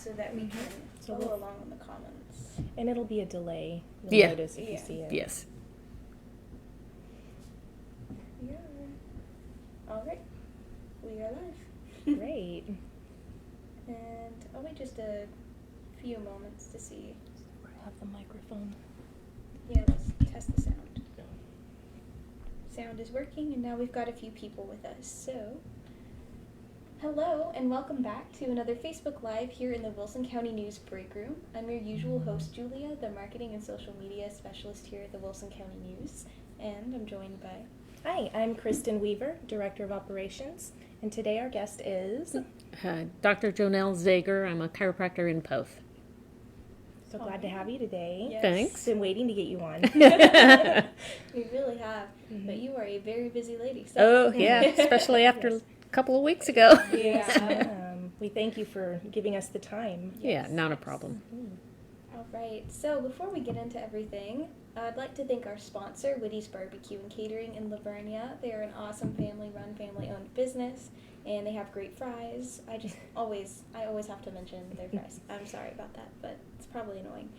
so that we can follow along in the comments. And it'll be a delay. You'll notice if you see it. Yes. Yeah. All right. We are live. Great. And I'll wait just a few moments to see. I have the microphone. Yeah, let's test the sound. Sound is working, and now we've got a few people with us. So, hello, and welcome back to another Facebook Live here in the Wilson County News Break Room. I'm your usual host, Julia, the Marketing and Social Media Specialist here at the Wilson County News, and I'm joined by... Hi, I'm Kristen Weaver, Director of Operations, and today our guest is... Dr. Jonelle Zager. I'm a chiropractor in Poth. So glad to have you today. Yes. Thanks. Been waiting to get you on. We really have, but you are a very busy lady. So. Oh, yeah, especially after a couple of weeks ago. Yeah. We thank you for giving us the time. Yeah, not a problem. All right, so before we get into everything, I'd like to thank our sponsor, Witty's Barbecue and Catering in Livernia. They are an awesome family-run, family-owned business, and they have great fries. I always have to mention their fries. I'm sorry about that, but it's probably annoying.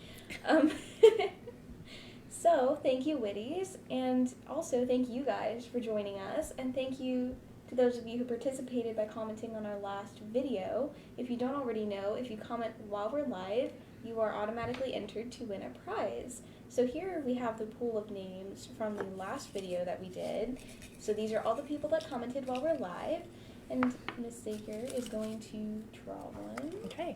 So, thank you, Witty's, and also thank you guys for joining us, and thank you to those of you who participated by commenting on our last video. If you don't already know, if you comment while we're live, you are automatically entered to win a prize. So here we have the pool of names from the last video that we did. So these are all the people that commented while we're live. And Ms. Zager is going to draw one. Okay.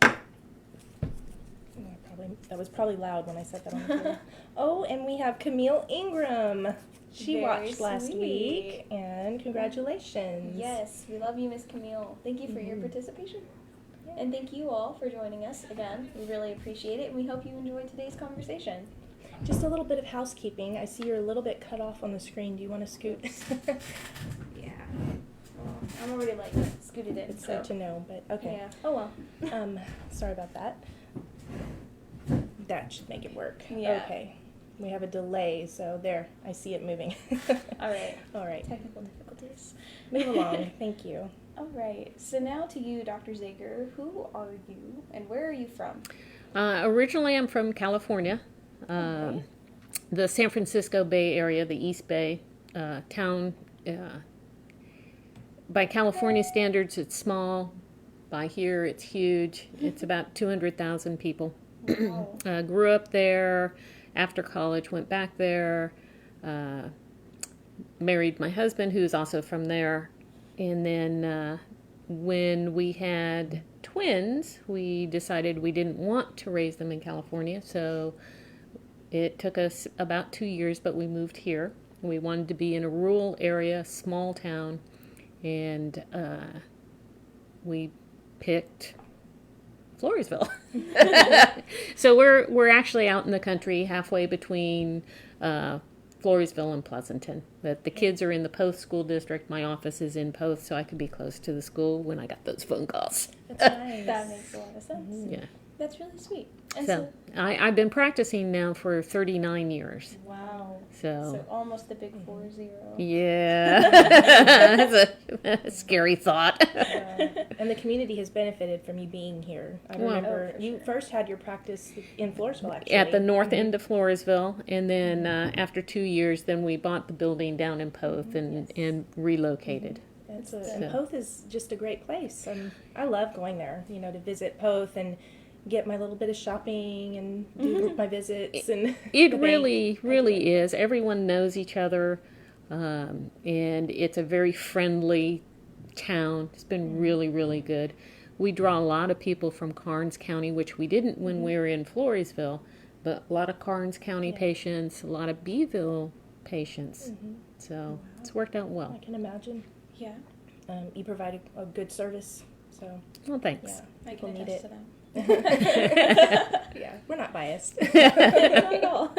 That was probably loud when I said that on the table. Oh, and we have Camille Ingram. She Very watched last sweet. week, and congratulations. Yes, we love you, Ms. Camille. Thank you for your participation. And thank you all for joining us again. We really appreciate it, and we hope you enjoyed today's conversation. Just a little bit of housekeeping. I see you're a little bit cut off on the screen. Do you want to scoot? Yeah. Well, I'm already scooted in. It's good to know, but okay. Yeah. Oh well. Sorry about that. That should make it work. Yeah. Okay. We have a delay, so there. I see it moving. All right. All right. Technical difficulties. Move along. Thank you. All right. So now to you, Dr. Zager. Who are you, and where are you from? Originally, I'm from California, the San Francisco Bay Area, the East Bay town. By California standards, it's small. By here, it's huge. It's about 200,000 people. Wow. Grew up there. After college, went back there. Married my husband, who's also from there. And then when we had twins, we decided we didn't want to raise them in California. So it took us about 2 years, but we moved here. We wanted to be in a rural area, small town, and we picked Floresville. So we're actually out in the country, halfway between Floresville and Pleasanton. But the kids are in the Poth school district. My office is in Poth, so I could be close to the school when I got those phone calls. That's nice. That makes a lot of sense. Yeah. That's really sweet. And So I've been practicing now for 39 years. wow. So So almost the big 4-0. yeah, that's a scary thought. And the community has benefited from you being here. I Well- remember Oh, for you sure. first had your practice in Floresville, actually. At the north end of Floresville, and then after 2 years, then we bought the building down in Poth and relocated. And Poth is just a great place. I love going there, to visit Poth and get my little bit of shopping and do my visits. And It the really, bank. really is. Everyone knows each other, and it's a very friendly town. It's been really, really good. We draw a lot of people from Karnes County, which we didn't when we were in Floresville, but a lot of Karnes County patients, a lot of Beeville patients. So it's worked out well. I can imagine. Yeah. You provide a good service, so Well, thanks. yeah, I people can need attest it. to that. Yeah, we're not biased. Not at all.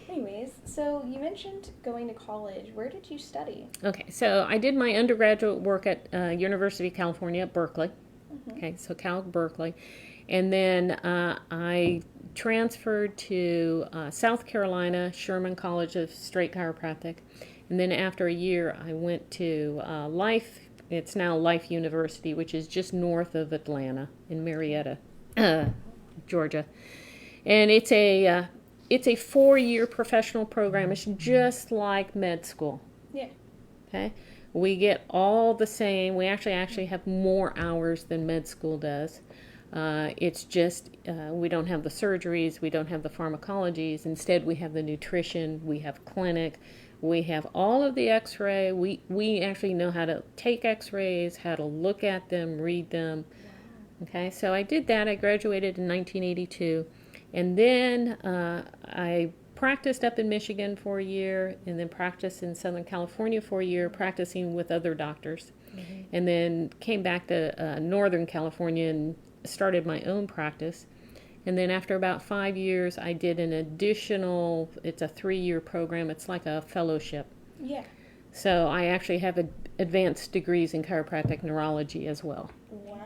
Anyways, so you mentioned going to college. Where did you study? Okay, so I did my undergraduate work at University of California at Berkeley. Okay, so Cal Berkeley. And then I transferred to South Carolina, Sherman College of Straight Chiropractic. And then after a year, I went to Life. It's now Life University, which is just north of Atlanta in Marietta. Georgia, and it's a 4-year professional program. It's just like med school. Yeah. Okay, we get all the same. We actually have more hours than med school does. It's just we don't have the surgeries, we don't have the pharmacologies. Instead, we have the nutrition, we have clinic, we have all of the X-ray. We actually know how to take X-rays, how to look at them, read them. Okay, so I did that. I graduated in 1982, and then I practiced up in Michigan for a year, and then practiced in Southern California for a year, practicing with other doctors, and then came back to Northern California and started my own practice. And then after about 5 years, I did an additional, it's a 3-year program. It's like a fellowship. Yeah. So I actually have advanced degrees in chiropractic neurology as well. Wow.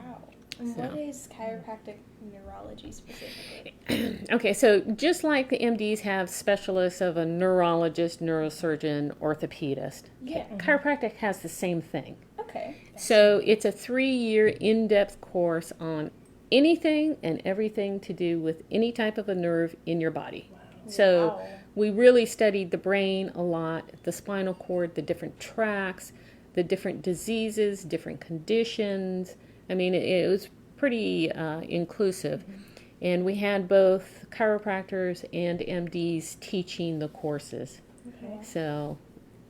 And what is chiropractic neurology specifically? Okay, so just like the MDs have specialists of a neurologist, neurosurgeon, orthopedist, Yeah. chiropractic has the same thing. Okay. So it's a 3-year in-depth course on anything and everything to do with any type of a nerve in your body. So Wow. we really studied the brain a lot, the spinal cord, the different tracks, the different diseases, different conditions. I mean, it was pretty inclusive. And we had both chiropractors and MDs teaching the courses. Okay. So,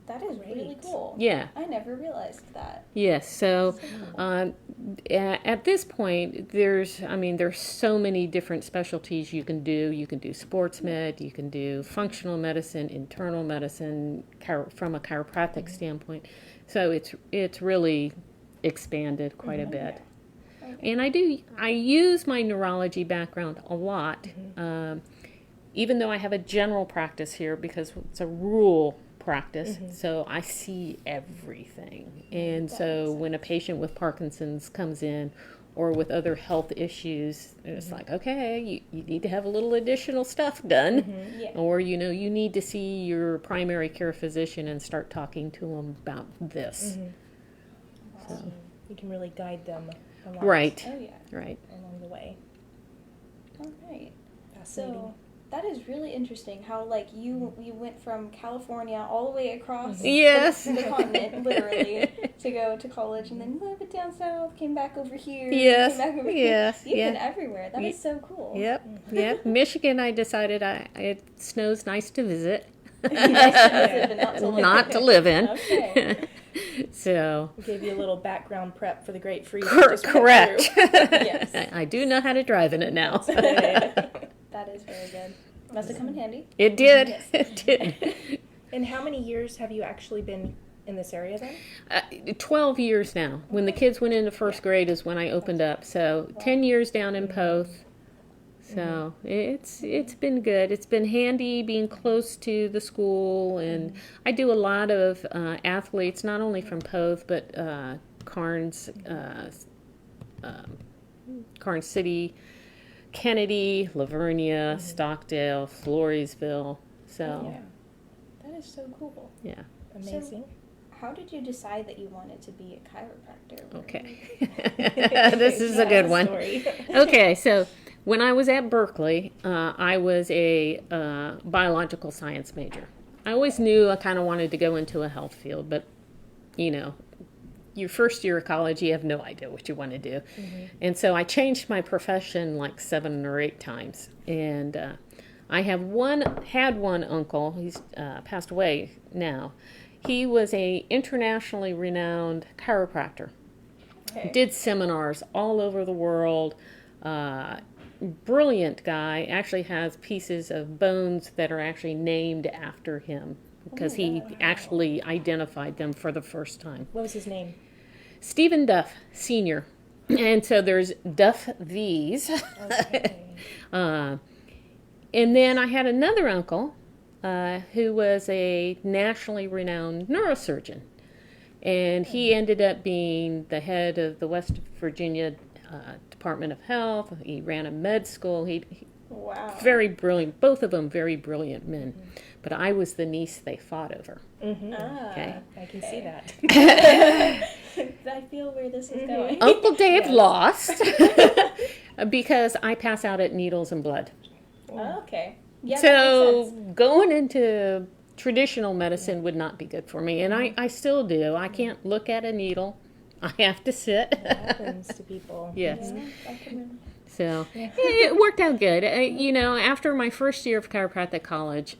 That is really Great. cool. yeah. I never realized that. Yes, so at this point, there's so many different specialties you can do. You can do sports med, you can do functional medicine, internal medicine, from a chiropractic standpoint. So it's really expanded quite a bit. Okay. And I use my neurology background a lot, even though I have a general practice here because it's a rural practice, so I see everything. And so when a patient with Parkinson's comes in or with other health issues, it's like, okay, you need to have a little additional stuff done, Yeah. or you need to see your primary care physician and start talking to them about this. So you can really guide them a lot Right, Oh yeah. right. along the way. All right. Fascinating. So that is really interesting. How like you went from California all the way across Yes. the continent, literally, to go to college, and then moved it down south, came back over here. Yes, Came back over yes, here. You've yeah. been everywhere. That is so cool. Yep. Michigan, I decided it snow's nice to visit. Nice to visit, but not to live. Not to live in. Okay. So, We gave you a little background prep for the Great Freeze. correct. Yes. I do know how to drive in it now. That is very good. Must have come in handy. It did. Yes. It did. And how many years have you actually been in this area then? 12 years now. When the kids went into first grade is when I opened up. So 10 years down in Poth. So it's been good. It's been handy being close to the school, and I do a lot of athletes, not only from Poth, but Carnes City, Kennedy, Lavernia, Stockdale, Floresville. So That is so cool. yeah. Amazing. How did you decide that you wanted to be a chiropractor? Okay. This is a good one. Story. Okay, so when I was at Berkeley, I was a biological science major. I always knew I kind of wanted to go into a health field, but your first year of college, you have no idea what you want to do. And so I changed my profession like 7 or 8 times. And I had one uncle, he's passed away now. He was a internationally renowned chiropractor. Okay. Did seminars all over the world. Brilliant guy. Actually has pieces of bones that are actually named after him because he actually identified them for the first time. What was his name? Stephen Duff, Sr. And so there's Duff V's. Okay. And then I had another uncle who was a nationally renowned neurosurgeon. And he ended up being the head of the West Virginia Department of Health. He ran a med school. Wow. Very brilliant. Both of them very brilliant men. But I was the niece they fought over. Ah, Okay. I can see that. I feel where this is going. Uncle Dave lost. because I pass out at needles and blood. Oh, okay. Yeah, that So makes sense. going into traditional medicine would not be good for me. And I still do. I can't look at a needle. I have to sit. It happens to people. Yes. Yeah, I can remember. So it worked out good. After my first year of chiropractic college,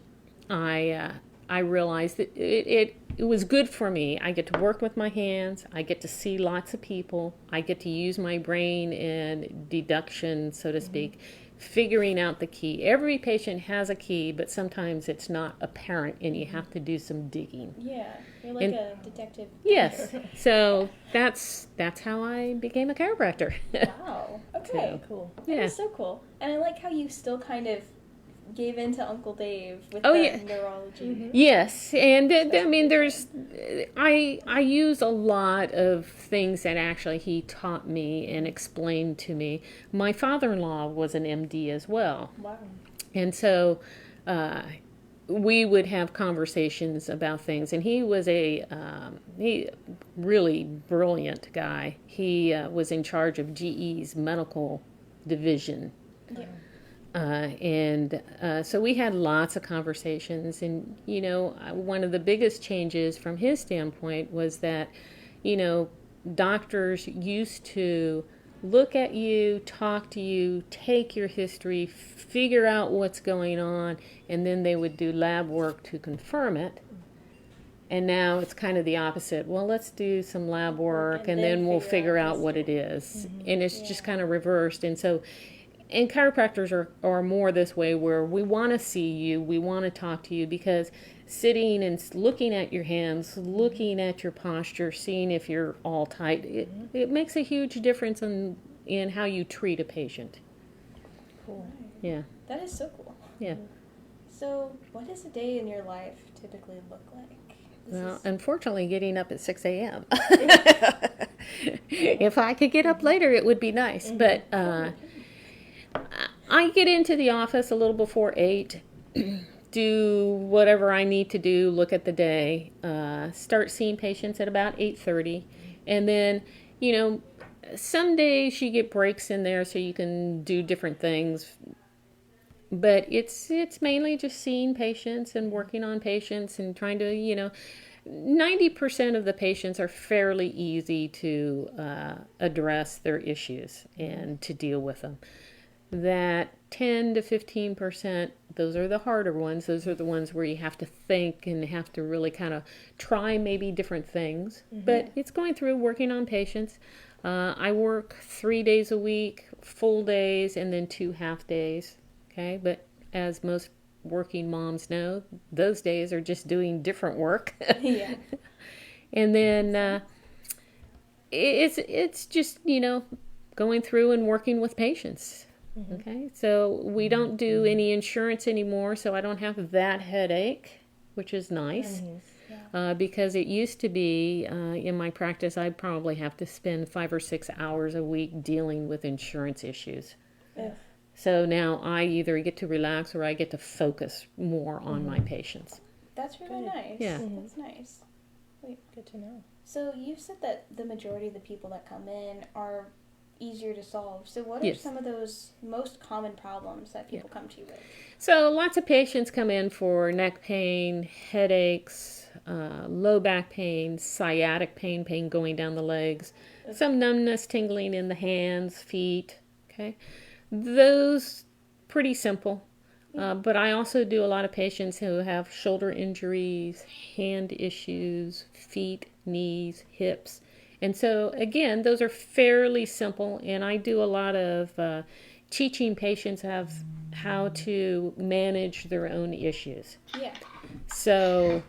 I realized that it was good for me. I get to work with my hands. I get to see lots of people. I get to use my brain and deduction, so to speak, figuring out the key. Every patient has a key, but sometimes it's not apparent, and you have to do some digging. Yeah, you're like And- a detective. Yes. So that's how I became a chiropractor. Wow. Okay. Cool. That Yeah. is so cool. And I like how you still kind of gave in to Uncle Dave with Oh, the yeah. neurology. Yes, and I use a lot of things that actually he taught me and explained to me. My father-in-law was an MD as well, Wow. and so we would have conversations about things. And he was he really brilliant guy. He was in charge of GE's medical division. Yeah. So we had lots of conversations, and one of the biggest changes from his standpoint was that doctors used to look at you, talk to you, take your history, figure out what's going on, and then they would do lab work to confirm it. And now it's kind of the opposite. Well, let's do some lab work, and then we'll figure out what it is. And it's just kind of reversed. And chiropractors are more this way, where we want to see you, we want to talk to you, because sitting and looking at your hands, looking at your posture, seeing if you're all tight, it makes a huge difference in how you treat a patient. Cool. Yeah. That is so cool. Yeah. So, what does a day in your life typically look like? Well, unfortunately, getting up at 6 a.m. If I could get up later, it would be nice. But I get into the office a little before 8, do whatever I need to do, look at the day, start seeing patients at about 8:30. And then, some days you get breaks in there so you can do different things. But it's mainly just seeing patients and working on patients and trying to, 90% of the patients are fairly easy to address their issues and to deal with them. That 10 to 15%, those are the harder ones. Those are the ones where you have to think and have to really kind of try maybe different things. But it's going through working on patients. I work 3 days a week, full days, and then 2 half days. Okay, but as most working moms know, those days are just doing different work. Yeah. And then it's just, going through and working with patients. Okay, so we don't do any insurance anymore, so I don't have that headache, which is nice. Because it used to be, in my practice, I'd probably have to spend 5 or 6 hours a week dealing with insurance issues. Ugh. So now I either get to relax or I get to focus more on my patients. That's really Good. nice. Yeah. That's nice. Good to know. So, you said that the majority of the people that come in are easier to solve. So, what are Yes. some of those most common problems that people come to you with? So lots of patients come in for neck pain, headaches, low back pain, sciatic pain going down the legs, some numbness, tingling in the hands, feet. Okay, those pretty simple. But I also do a lot of patients who have shoulder injuries, hand issues, feet, knees, hips. And so, again, those are fairly simple, and I do a lot of teaching patients how to manage their own issues. Yeah. So,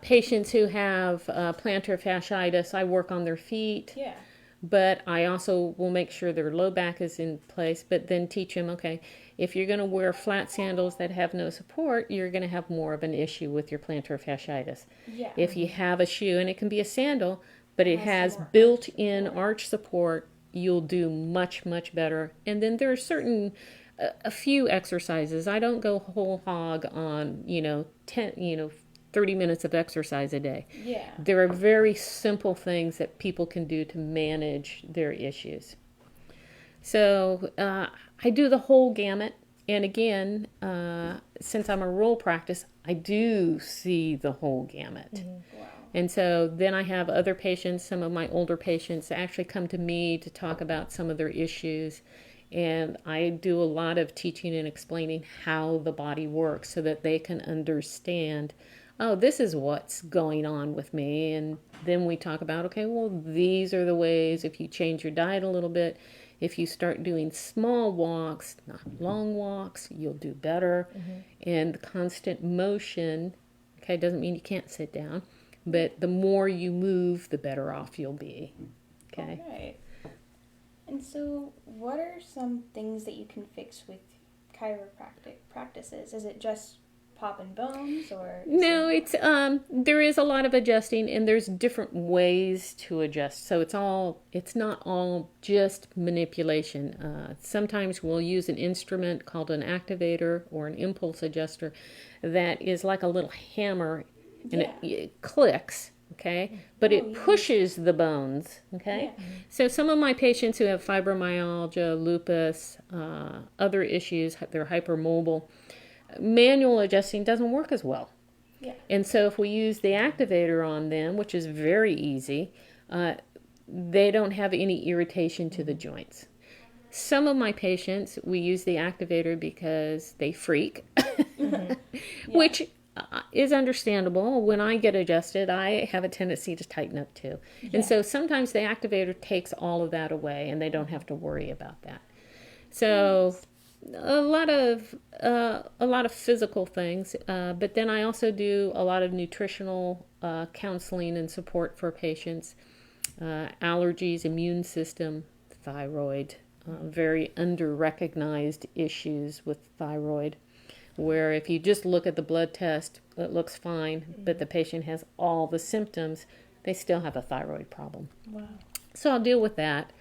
patients who have plantar fasciitis, I work on their feet, Yeah. but I also will make sure their low back is in place, but then teach them, okay, if you're going to wear flat sandals that have no support, you're going to have more of an issue with your plantar fasciitis. Yeah. If you have a shoe, and it can be a sandal, but it has more built-in arch support, you'll do much, much better. And then there are a few exercises. I don't go whole hog on, 30 minutes of exercise a day. Yeah. There are very simple things that people can do to manage their issues. So I do the whole gamut. And again, since I'm a rural practice, I do see the whole gamut. Mm-hmm. Wow. And so then I have other patients, some of my older patients, that actually come to me to talk about some of their issues. And I do a lot of teaching and explaining how the body works so that they can understand, oh, this is what's going on with me. And then we talk about, okay, well, these are the ways, if you change your diet a little bit, if you start doing small walks, not long walks, you'll do better. Mm-hmm. And the constant motion, okay, doesn't mean you can't sit down, but the more you move, the better off you'll be. Okay. All right. And so, what are some things that you can fix with chiropractic practices? Is it just popping bones, or No, it's there is a lot of adjusting, and there's different ways to adjust. So it's not all just manipulation. Sometimes we'll use an instrument called an activator or an impulse adjuster that is like a little hammer, and it clicks, okay? But it pushes the bones, okay? Yeah. So some of my patients who have fibromyalgia, lupus, other issues, they're hypermobile, manual adjusting doesn't work as well. Yeah. And so if we use the activator on them, which is very easy, they don't have any irritation to the joints. Some of my patients, we use the activator because they freak, which is understandable. When I get adjusted, I have a tendency to tighten up too. Yeah. And so sometimes the activator takes all of that away and they don't have to worry about that. So a lot of physical things, but then I also do a lot of nutritional counseling and support for patients, allergies, immune system, thyroid, very under-recognized issues with thyroid, where if you just look at the blood test, it looks fine, but the patient has all the symptoms, they still have a thyroid problem. Wow. So I'll deal with that.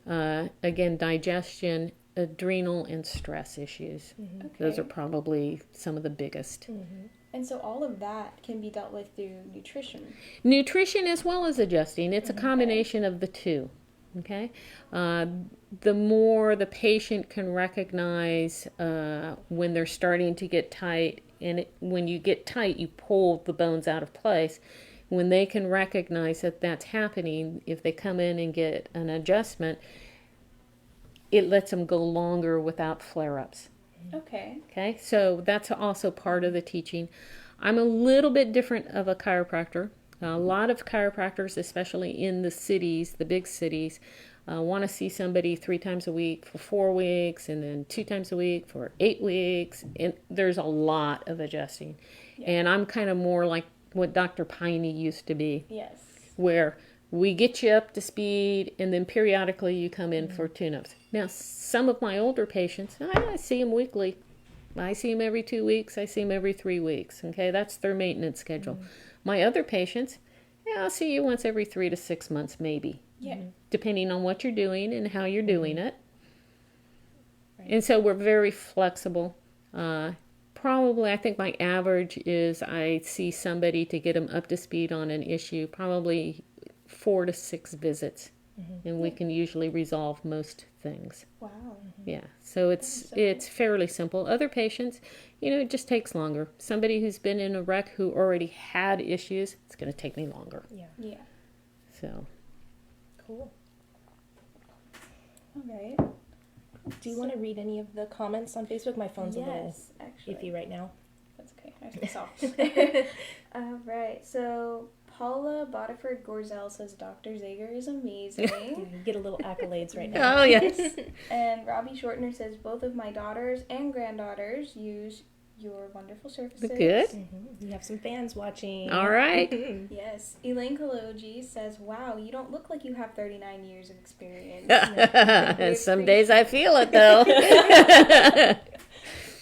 Again, digestion, adrenal, and stress issues. Mm-hmm. Okay. Those are probably some of the biggest. Mm-hmm. And so all of that can be dealt with through nutrition. Nutrition as well as adjusting. It's a combination of the two. Okay? The more the patient can recognize when they're starting to get tight, and when you get tight, you pull the bones out of place. When they can recognize that that's happening, if they come in and get an adjustment, it lets them go longer without flare-ups. Okay. Okay, so that's also part of the teaching. I'm a little bit different of a chiropractor. A lot of chiropractors, especially in the cities, the big cities, want to see somebody 3 times a week for 4 weeks, and then 2 times a week for 8 weeks. And there's a lot of adjusting. Yeah. And I'm kind of more like what Dr. Piney used to be, Yes. where we get you up to speed, and then periodically you come in for tune-ups. Now, some of my older patients, I see them weekly. I see them every 2 weeks. I see them every 3 weeks. Okay, that's their maintenance schedule. My other patients, I'll see you once every 3 to 6 months, maybe, Yeah. depending on what you're doing and how you're doing it. Right. And so we're very flexible. Probably, I think my average is I see somebody to get them up to speed on an issue, probably 4 to 6 visits, and we can usually resolve most things. Wow. Yeah, so it's fairly simple. Other patients, it just takes longer. Somebody who's been in a wreck who already had issues, it's going to take me longer. Yeah. Yeah. So, Cool. All right. Do you want to read any of the comments on Facebook? My phone's a little Yes, actually. iffy right now. That's okay. I took this off. All right. So Paula Bodiford Gorzel says Dr. Zager is amazing. You get a little accolades right now. oh yes, And Robbie Shortner says both of my daughters and granddaughters use your wonderful services. good. Mm-hmm. You have some fans watching. All right. Yes. Elaine Kaloji says, wow, you don't look like you have 39 years of experience. Some days I feel it though.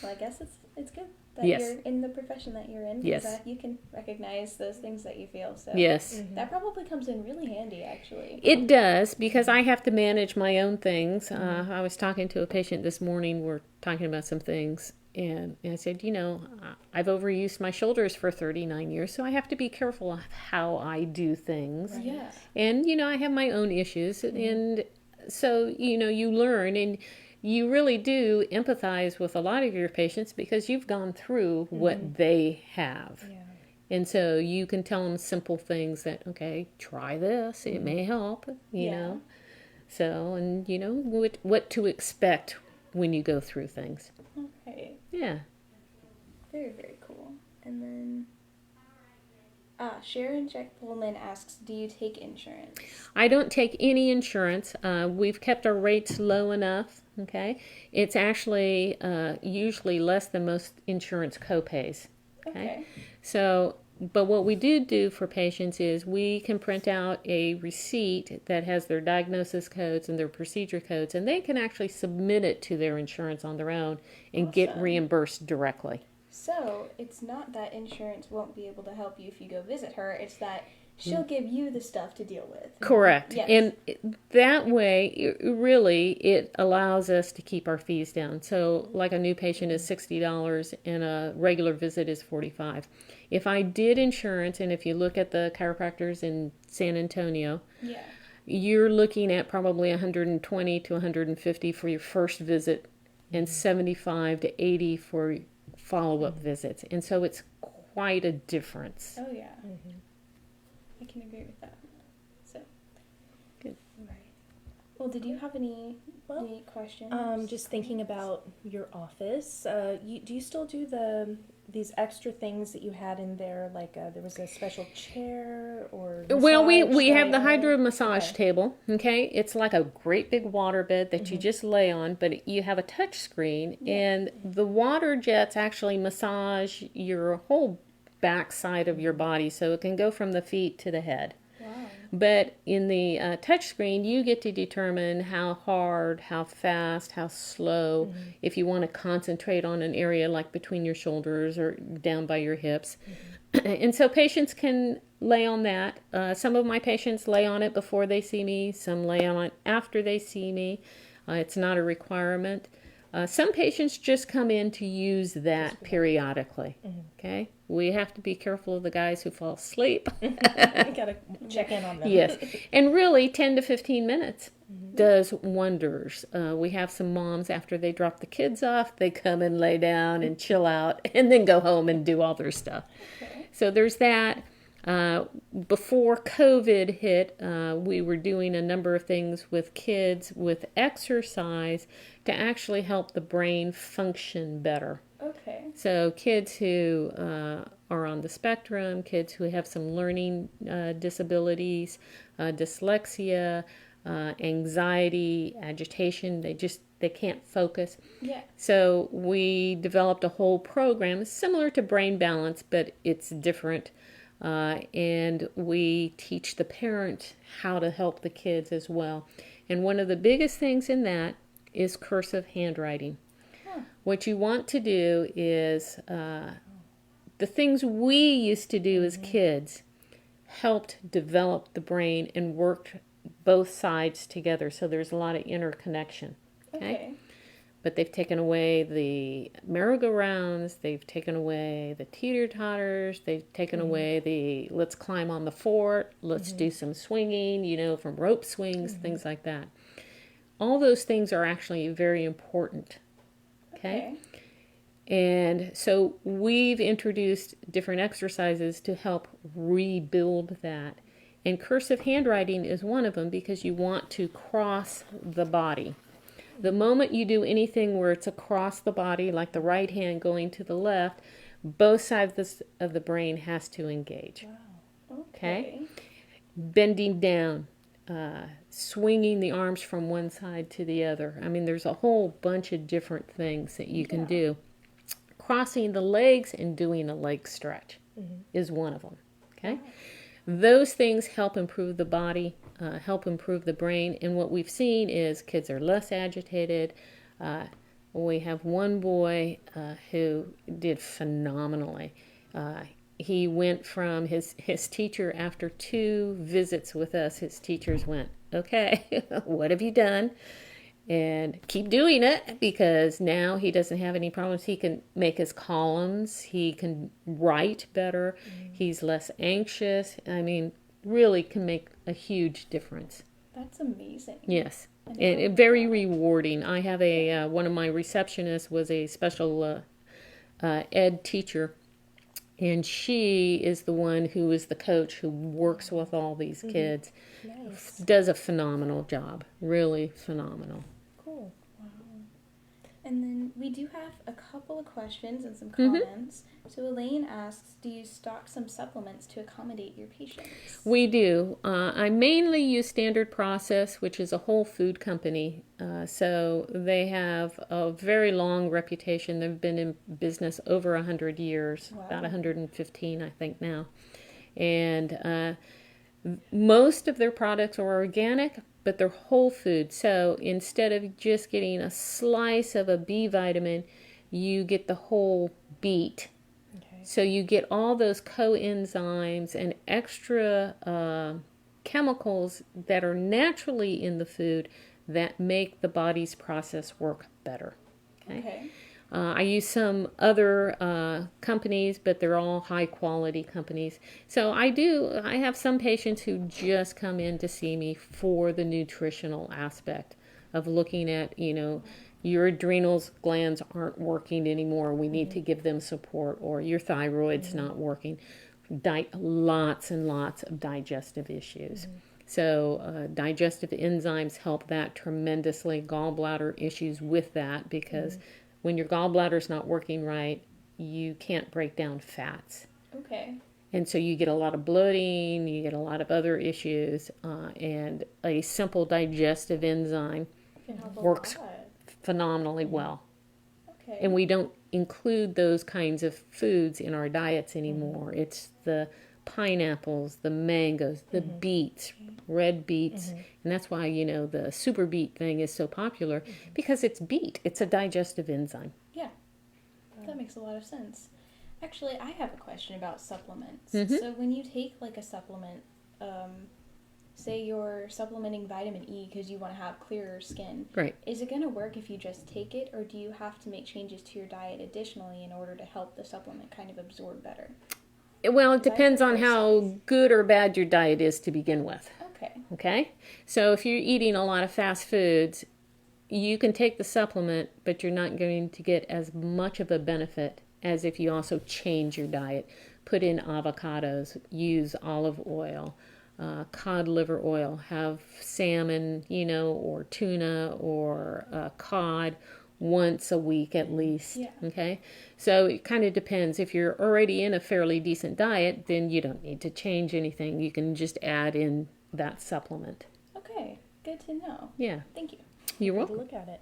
Well, I guess it's good that Yes. you're in the profession that you're in. 'Cause, Yes. you can recognize those things that you feel. So Yes. that probably comes in really handy, actually. It does, because I have to manage my own things. I was talking to a patient this morning. We're talking about some things. And I said, I've overused my shoulders for 39 years, so I have to be careful of how I do things. Yeah. And, I have my own issues. And so, you learn, and you really do empathize with a lot of your patients because you've gone through what they have. Yeah. And so you can tell them simple things that, okay, try this, it may help, you Yeah. know. So, and what to expect when you go through things. Okay. Yeah. Very, very cool. And then, Sharon Jack Pullman asks, do you take insurance? I don't take any insurance. We've kept our rates low enough, okay? It's actually usually less than most insurance copays, okay? So, but what we do for patients is we can print out a receipt that has their diagnosis codes and their procedure codes, and they can actually submit it to their insurance on their own and get Awesome. reimbursed directly. So, it's not that insurance won't be able to help you if you go visit her, it's that she'll give you the stuff to deal with. Correct. Yes. And that way, it allows us to keep our fees down. So, like a new patient is $60 and a regular visit is $45. If I did insurance, and if you look at the chiropractors in San Antonio, Yeah. you're looking at probably $120 to $150 for your first visit and $75 to $80 for follow-up visits. And so it's quite a difference. Oh, yeah. I can agree with that. So, Good. Right. Well, did you have any questions? Just thinking about your office. Do you still do these extra things that you had in there? Like there was a special chair or Well, we massage have the table? hydro massage Okay. table, okay? It's like a great big water bed that you just lay on, but you have a touch screen, and the water jets actually massage your whole backside of your body, so it can go from the feet to the head. Wow. But in the touch screen, you get to determine how hard, how fast, how slow, if you want to concentrate on an area like between your shoulders or down by your hips. And so patients can lay on that. Some of my patients lay on it before they see me. Some lay on it after they see me. It's not a requirement. Some patients just come in to use that periodically. Okay? We have to be careful of the guys who fall asleep. You gotta check in on them. Yes. And really, 10 to 15 minutes does wonders. We have some moms, after they drop the kids off, they come and lay down and chill out and then go home and do all their stuff. Okay. So there's that. Before COVID hit, we were doing a number of things with kids with exercise to actually help the brain function better. Okay. So kids who are on the spectrum, kids who have some learning disabilities, dyslexia, anxiety, agitation, they can't focus. Yeah. So we developed a whole program similar to Brain Balance, but it's different. And we teach the parent how to help the kids as well. And one of the biggest things in that is cursive handwriting. What you want to do is the things we used to do as kids helped develop the brain and worked both sides together. So there's a lot of interconnection. Okay. But they've taken away the merry-go-rounds, they've taken away the teeter-totters, they've taken away the let's climb on the fort, let's do some swinging, from rope swings, things like that. All those things are actually very important. Okay? And so we've introduced different exercises to help rebuild that. And cursive handwriting is one of them because you want to cross the body. The moment you do anything where it's across the body, like the right hand going to the left, both sides of the brain has to engage. Wow. Okay? Bending down, swinging the arms from one side to the other. I mean, there's a whole bunch of different things that you can do. Crossing the legs and doing a leg stretch is one of them. Okay? Those things help improve the body, help improve the brain, and what we've seen is kids are less agitated. We have one boy who did phenomenally. He went from his teacher, after 2 visits with us, his teachers went, okay, what have you done? And keep doing it, because now he doesn't have any problems. He can make his columns. He can write better. He's less anxious. I mean, really can make a huge difference. That's amazing. Yes. And And very rewarding. I have a one of my receptionists was a special ed teacher, and she is the one who is the coach who works with all these kids. Nice. Does a phenomenal job, really phenomenal. Cool. And then we do have a couple of questions and some Mm-hmm. comments. So Elaine asks, do you stock some supplements to accommodate your patients? We do. I mainly use Standard Process, which is a whole food company. So they have a very long reputation. They've been in business over 100 years, Wow. about 115, I think now. And most of their products are organic, but they're whole food. So instead of just getting a slice of a B vitamin, you get the whole beet. Okay. So you get all those coenzymes and extra chemicals that are naturally in the food that make the body's process work better. Okay. I use some other companies, but they're all high quality companies. So I have some patients who just come in to see me for the nutritional aspect of looking at, your adrenal glands aren't working anymore. We need to give them support, or your thyroid's not working. Lots and lots of digestive issues. So digestive enzymes help that tremendously. Gallbladder issues with that, because when your gallbladder's not working right, you can't break down fats. Okay. And so you get a lot of bloating, you get a lot of other issues, and a simple digestive enzyme Can help a works lot. phenomenally well. Okay. And we don't include those kinds of foods in our diets anymore. It's the pineapples, the mangoes, the beets, red beets. And that's why, the super beet thing is so popular, because it's beet. It's a digestive enzyme. Yeah. That makes a lot of sense. Actually, I have a question about supplements. Mhm. So when you take like a supplement, say you're supplementing vitamin E because you want to have clearer skin, Right. is it going to work if you just take it, or do you have to make changes to your diet additionally in order to help the supplement kind of absorb better? Well, it depends on Both how sides. good or bad your diet is to begin with. Okay. Okay? So if you're eating a lot of fast foods, you can take the supplement, but you're not going to get as much of a benefit as if you also change your diet. Put in avocados, use olive oil, cod liver oil, have salmon, or tuna or cod once a week at least. Yeah. Okay? So it kind of depends. If you're already in a fairly decent diet, then you don't need to change anything. You can just add in that supplement. Okay. Good to know. Yeah. Thank you. You're Good welcome. to look at it.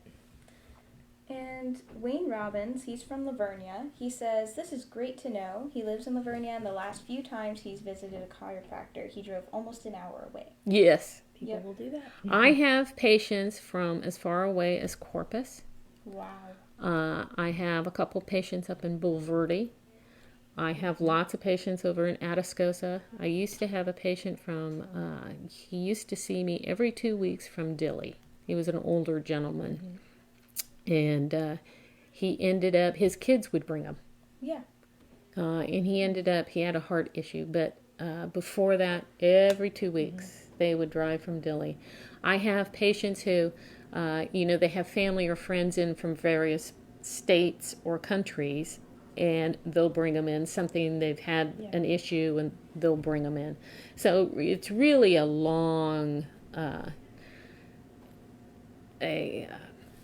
And Wayne Robbins, he's from Lavernia. He says, this is great to know. He lives in Lavernia, and the last few times he's visited a chiropractor, he drove almost an hour away. Yes. People Yep. will do that. I have patients from as far away as Corpus. Wow. I have a couple patients up in Bulverde. I have lots of patients over in Atascosa. I used to have a patient from, he used to see me every 2 weeks from Dilley. He was an older gentleman. And he ended up, his kids would bring him. Yeah. And he ended up, he had a heart issue. But before that, every 2 weeks, they would drive from Dilley. I have patients who, they have family or friends in from various states or countries, and they'll bring them in, something they've had an issue, and they'll bring them in. So it's really a long, a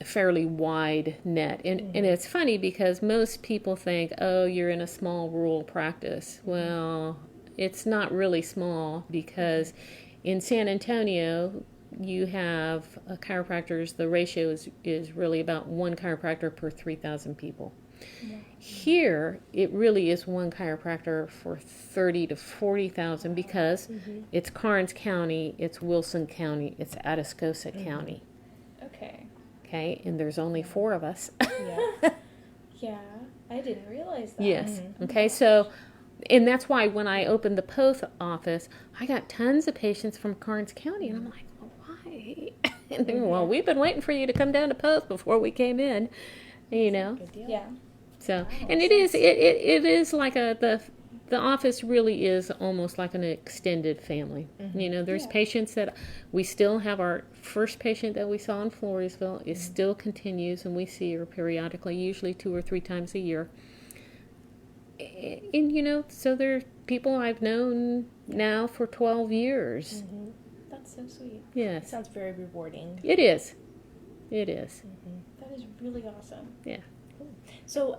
fairly wide net. And it's funny because most people think, oh, you're in a small rural practice. Well, it's not really small, because in San Antonio, you have chiropractors, the ratio is really about one chiropractor per 3,000 people. Yeah. Here, it really is one chiropractor for 30 to 40,000, because it's Karnes County, it's Wilson County, it's Atascosa County. Okay. Okay, and there's only 4 of us. Yeah. Yeah. I didn't realize that. Yes. Okay, so, and that's why when I opened the Poth office, I got tons of patients from Karnes County, and I'm like, well, why? And they were, well, we've been waiting for you to come down to Poth before we came in, Good deal. Yeah. So, and it is like the the office really is almost like an extended family. There's Yeah. patients that we still have. Our first patient that we saw in Floresville is still continues, and we see her periodically, usually 2 or 3 times a year. And so there are people I've known now for 12 years. That's so sweet. It Yes, sounds very rewarding. it is. It is. That is really awesome. Yeah. So,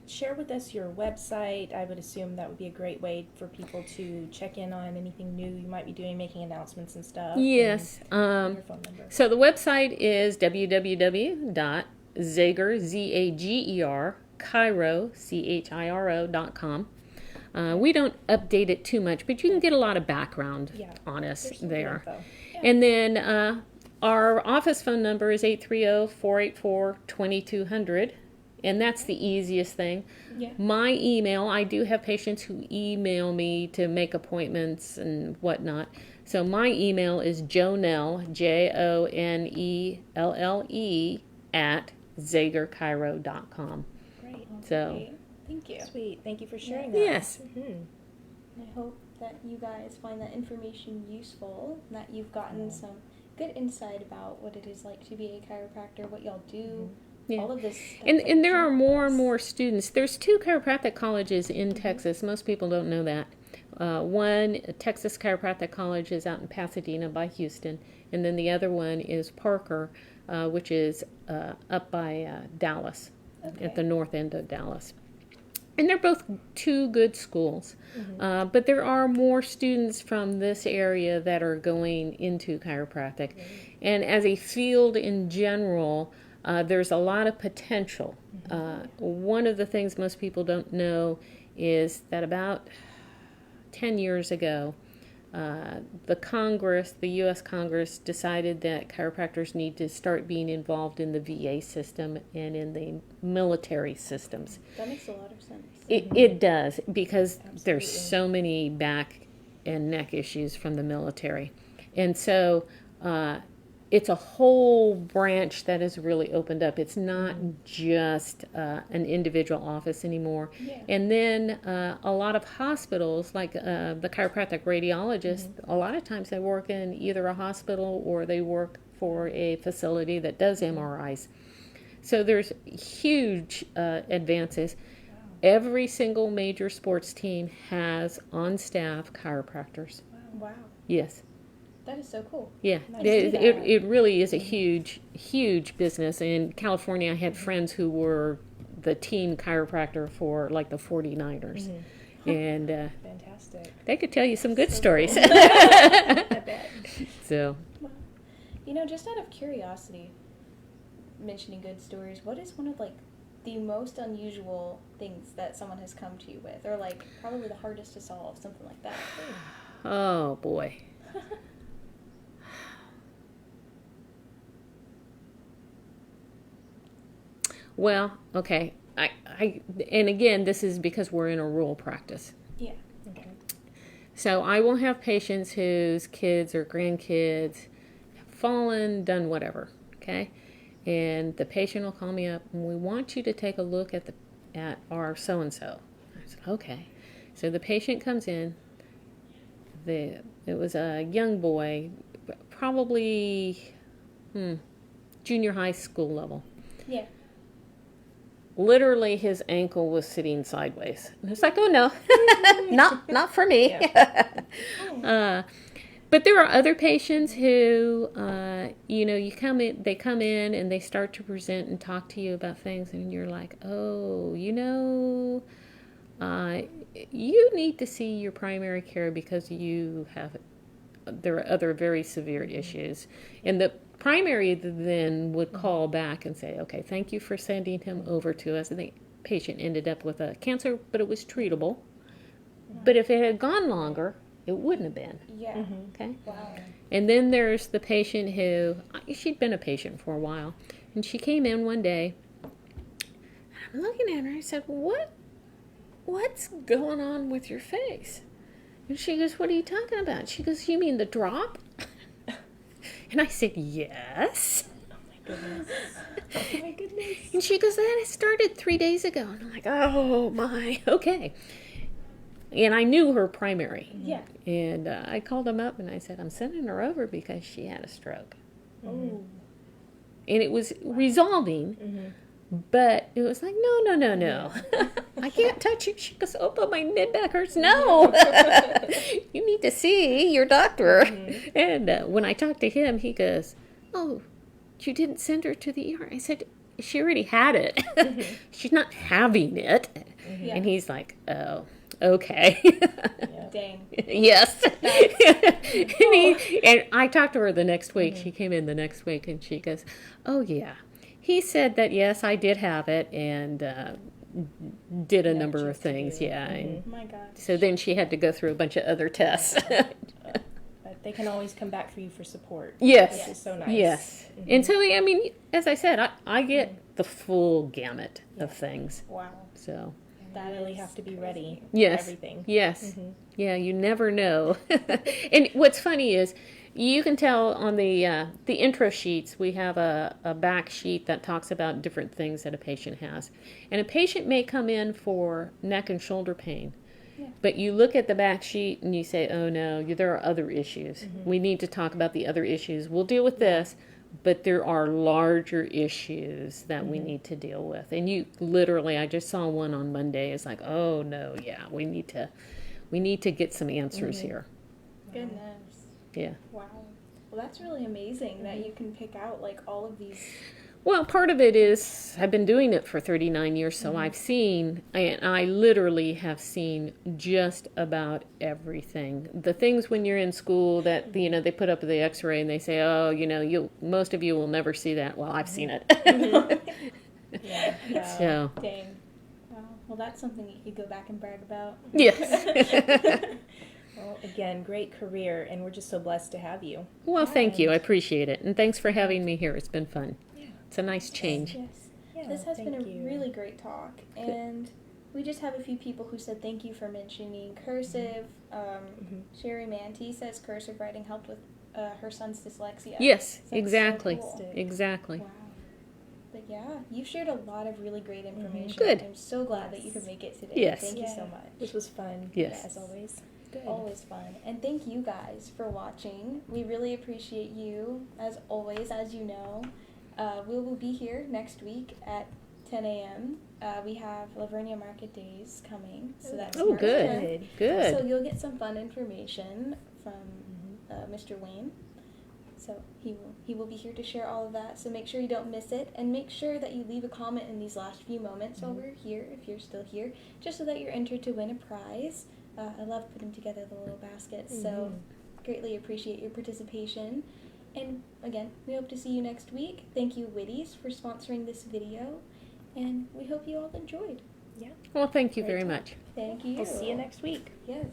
share with us your website. I would assume that would be a great way for people to check in on anything new you might be doing, making announcements and stuff. Yes. And your phone number. So the website is www.zager, Z-A-G-E-R, Chiro, C-H-I-R-O.com. We don't update it too much, but you can get a lot of background on us There's some there. good info. And then our office phone number is 830-484-2200, and that's the easiest thing. Yeah. My email, I do have patients who email me to make appointments and whatnot. So my email is Jonelle, Jonelle, at zagerchiro.com. Great. So, Great. Thank you. Sweet. Thank you for sharing that. yes. I hope that you guys find that information useful, and that you've gotten some good insight about what it is like to be a chiropractor, what y'all do, Yeah. all of this stuff. And there are more and more students. There's 2 chiropractic colleges in Texas. Most people don't know that. One, Texas Chiropractic College, is out in Pasadena by Houston, and then the other one is Parker, which is up by Dallas, at the north end of Dallas. And they're both 2 good schools. But there are more students from this area that are going into chiropractic. And as a field in general, there's a lot of potential. One of the things most people don't know is that about 10 years ago, the U.S. Congress decided that chiropractors need to start being involved in the VA system and in the military systems. That makes a lot of sense. It does, because there's Absolutely. so many back and neck issues from the military. And so it's a whole branch that has really opened up. It's not just an individual office anymore. Yeah. And then a lot of hospitals, like the chiropractic radiologists, a lot of times they work in either a hospital or they work for a facility that does MRIs. So there's huge advances. Every single major sports team has on staff chiropractors. Wow. Yes. That is so cool. Yeah, Nice to see that. it really is a huge business. In California, I had friends who were the team chiropractor for like the 49ers. And Fantastic. they could tell you some good stories. I bet. So, Just out of curiosity, mentioning good stories, what is one of the most unusual things that someone has come to you with, or probably the hardest to solve, something like that? oh boy. Well, okay. And again, this is because we're in a rural practice. Yeah. Okay. So I will have patients whose kids or grandkids have fallen, done whatever, okay? And the patient will call me up, and we want you to take a look at our so-and-so. I said, okay. So the patient comes in. It was a young boy, probably junior high school level. Yeah. Literally, his ankle was sitting sideways. And it's like, oh no, not for me. But there are other patients who, they come in and they start to present and talk to you about things, and you're like, oh, you need to see your primary care because there are other very severe issues. And the primary then would call back and say, okay, thank you for sending him over to us. And the patient ended up with a cancer, but it was treatable. But if it had gone longer, it wouldn't have been. Yeah. Okay. Wow. And then there's the patient who, she'd been a patient for a while, and she came in one day, and I'm looking at her, I said, what's going on with your face? And she goes, what are you talking about? She goes, you mean the drop? And I said, yes. Oh my goodness. Oh my goodness. And she goes, that started 3 days ago. And I'm like, oh my, okay. And I knew her primary. Yeah. And I called him up and I said, I'm sending her over because she had a stroke. Oh. And it was resolving, but it was like, no. I can't touch it. She goes, oh, but my mid back hurts. No. You need to see your doctor. And when I talked to him, he goes, oh, you didn't send her to the ER. I said, she already had it. She's not having it. Yeah. And he's like, oh, okay. Dang. Yes. And I talked to her the next week. She came in the next week and she goes, oh, yeah. He said that, yes, I did have it and did a number of things. Yeah. And My God. so then she had to go through a bunch of other tests. But they can always come back for you for support. Yes. Which is so nice. Yes. And so, I mean, as I said, I get the full gamut of things. Wow. So. That really have to be ready Yes. for everything. Yes. Yeah, you never know. And what's funny is you can tell on the intro sheets, we have a back sheet that talks about different things that a patient has. And a patient may come in for neck and shoulder pain. Yeah. But you look at the back sheet and you say, oh no, there are other issues. We need to talk about the other issues. We'll deal with this. But there are larger issues that we need to deal with. And you literally, I just saw one on Monday. It's like, oh no, yeah, we need to get some answers here. Goodness. Yeah. Wow. Well, that's really amazing that you can pick out like all of these. Well, part of it is I've been doing it for 39 years, so I've seen, I literally have seen just about everything. The things when you're in school that, they put up the x-ray and they say, oh, most of you will never see that. Well, I've seen it. Yeah. Wow. So, Dang. Wow. Well, that's something you could go back and brag about. yes. Well, again, great career, and we're just so blessed to have you. Well, thank you. I appreciate it. And thanks for having me here. It's been fun. Yeah. It's a nice change. Yes. Yeah, This has been a thank you. really great talk, and we just have a few people who said thank you for mentioning cursive. Sherry Manti says cursive writing helped with her son's dyslexia. Yes, So exactly. cool. Exactly. Wow. But yeah, you've shared a lot of really great information. Good. I'm so glad that you could make it today. Yes. Thank you so much. This was fun. Yes. As always. Good. Always fun. And thank you guys for watching. We really appreciate you, as always, as you know. We will be here next week at 10 a.m. We have Lavernia Market Days coming, so that's Oh, March good. 10th. Good. So you'll get some fun information from Mr. Wayne. So he will be here to share all of that. So make sure you don't miss it, and make sure that you leave a comment in these last few moments while we're here, if you're still here, just so that you're entered to win a prize. I love putting together the little baskets, so greatly appreciate your participation. And again, we hope to see you next week. Thank you, Witties, for sponsoring this video, and we hope you all enjoyed. Yeah. Well, thank you very much. Thank you. We'll see you next week. Yes.